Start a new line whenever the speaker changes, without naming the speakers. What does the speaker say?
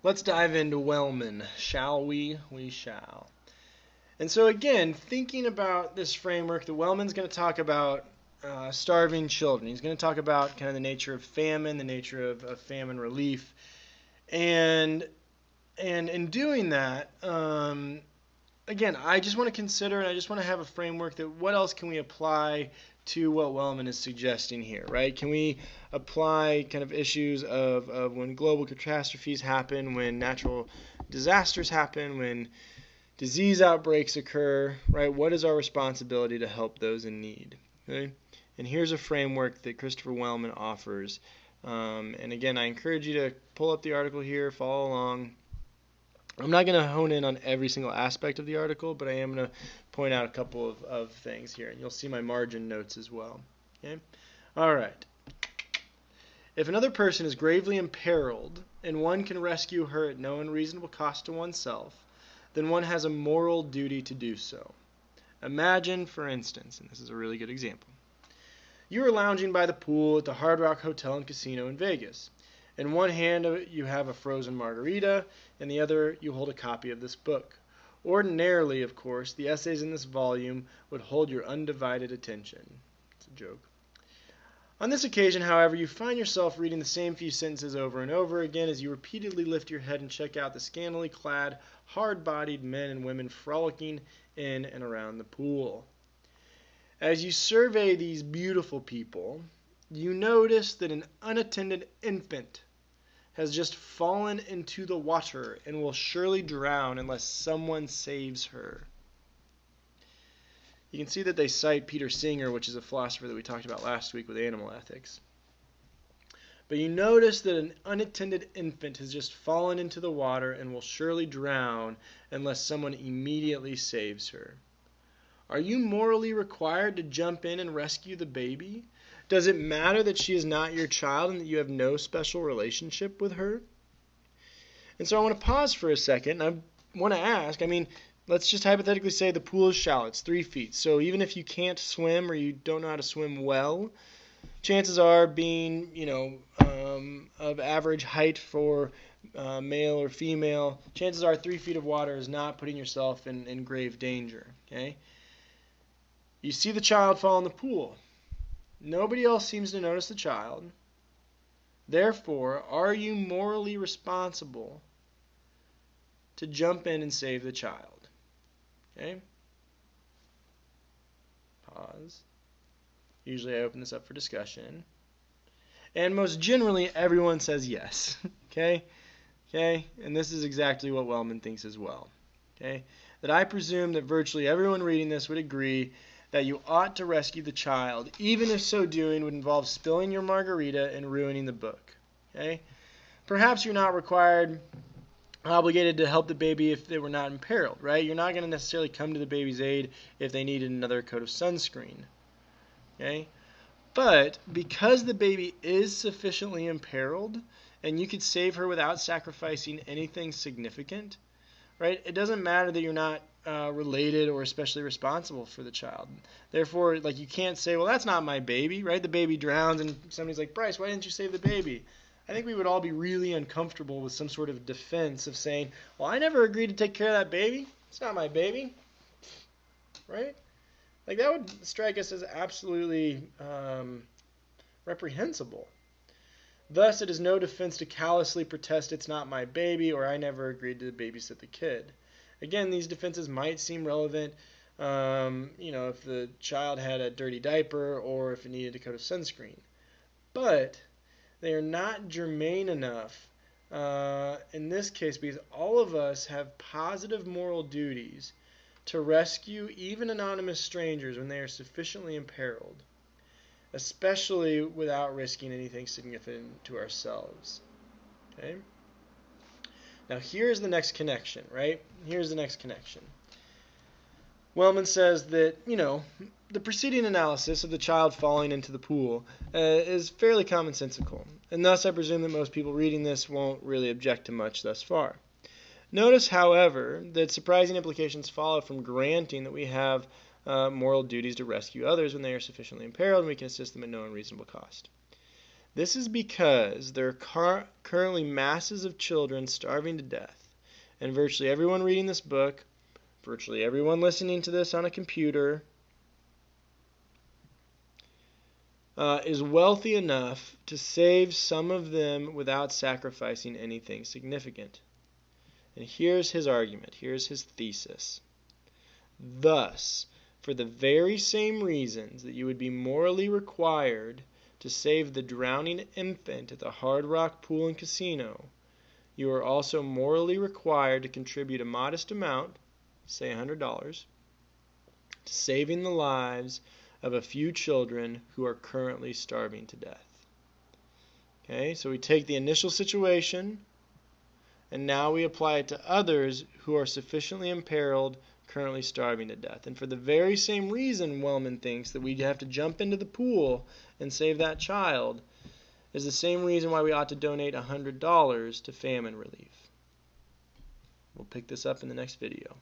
Let's dive into Wellman, shall we? We shall. And so again, thinking about this framework, the Wellman's going to talk about starving children. He's going to talk about kind of the nature of famine, the nature of famine relief. And in doing that, again, I just want to consider and I just want to have a framework that what else can we apply to what Wellman is suggesting here, right? Can we apply kind of issues of when global catastrophes happen, when natural disasters happen, when disease outbreaks occur, right? What is our responsibility to help those in need? Okay? And here's a framework that Christopher Wellman offers. And again, I encourage you to pull up the article here, follow along. I'm not going to hone in on every single aspect of the article, but I am going to point out a couple of things here. And you'll see my margin notes as well. Okay? All right. If another person is gravely imperiled and one can rescue her at no unreasonable cost to oneself, then one has a moral duty to do so. Imagine, for instance, and this is a really good example, you are lounging by the pool at the Hard Rock Hotel and Casino in Vegas. In one hand you have a frozen margarita, in the other you hold a copy of this book. Ordinarily, of course, the essays in this volume would hold your undivided attention. It's a joke. On this occasion, however, you find yourself reading the same few sentences over and over again as you repeatedly lift your head and check out the scantily clad, hard-bodied men and women frolicking in and around the pool. As you survey these beautiful people, you notice that an unattended infant has just fallen into the water and will surely drown unless someone saves her. You can see that they cite Peter Singer, which is a philosopher that we talked about last week with animal ethics. But you notice that an unattended infant has just fallen into the water and will surely drown unless someone immediately saves her. Are you morally required to jump in and rescue the baby? Does it matter that she is not your child and that you have no special relationship with her? And so I want to pause for a second, and I want to ask, let's just hypothetically say the pool is shallow, it's 3 feet. So even if you can't swim or you don't know how to swim well, chances are being, of average height for male or female, chances are 3 feet of water is not putting yourself in grave danger. Okay? You see the child fall in the pool. Nobody else seems to notice the child. Therefore, are you morally responsible to jump in and save the child? Okay? Pause. Usually I open this up for discussion. And most generally, everyone says yes. Okay? Okay? And this is exactly what Wellman thinks as well. Okay? That I presume that virtually everyone reading this would agree that you ought to rescue the child, even if so doing would involve spilling your margarita and ruining the book. Okay? Perhaps you're not obligated to help the baby if they were not imperiled, right? You're not going to necessarily come to the baby's aid if they needed another coat of sunscreen. Okay? But because the baby is sufficiently imperiled and you could save her without sacrificing anything significant, right? It doesn't matter that you're not related or especially responsible for the child. Therefore, you can't say, well, that's not my baby, right? The baby drowns and somebody's like, Bryce, why didn't you save the baby? I think we would all be really uncomfortable with some sort of defense of saying, well, I never agreed to take care of that baby. It's not my baby, right? That would strike us as absolutely reprehensible. Thus, it is no defense to callously protest it's not my baby or I never agreed to babysit the kid. Again, these defenses might seem relevant, if the child had a dirty diaper or if it needed a coat of sunscreen. But they are not germane enough in this case because all of us have positive moral duties to rescue even anonymous strangers when they are sufficiently imperiled, especially without risking anything significant to ourselves. Okay? Now here's the next connection, right? Here's the next connection. Wellman says that, the preceding analysis of the child falling into the pool is fairly commonsensical, and thus I presume that most people reading this won't really object to much thus far. Notice, however, that surprising implications follow from granting that we have moral duties to rescue others when they are sufficiently imperiled and we can assist them at no unreasonable cost. This is because there are currently masses of children starving to death, and virtually everyone reading this book, virtually everyone listening to this on a computer, is wealthy enough to save some of them without sacrificing anything significant. And here's his argument, here's his thesis. Thus, for the very same reasons that you would be morally required to save the drowning infant at the Hard Rock Pool and Casino, you are also morally required to contribute a modest amount, say $100, to saving the lives of a few children who are currently starving to death. Okay, so we take the initial situation and now we apply it to others who are sufficiently imperiled, currently starving to death. And for the very same reason Wellman thinks that we have to jump into the pool and save that child is the same reason why we ought to donate $100 to famine relief. We'll pick this up in the next video.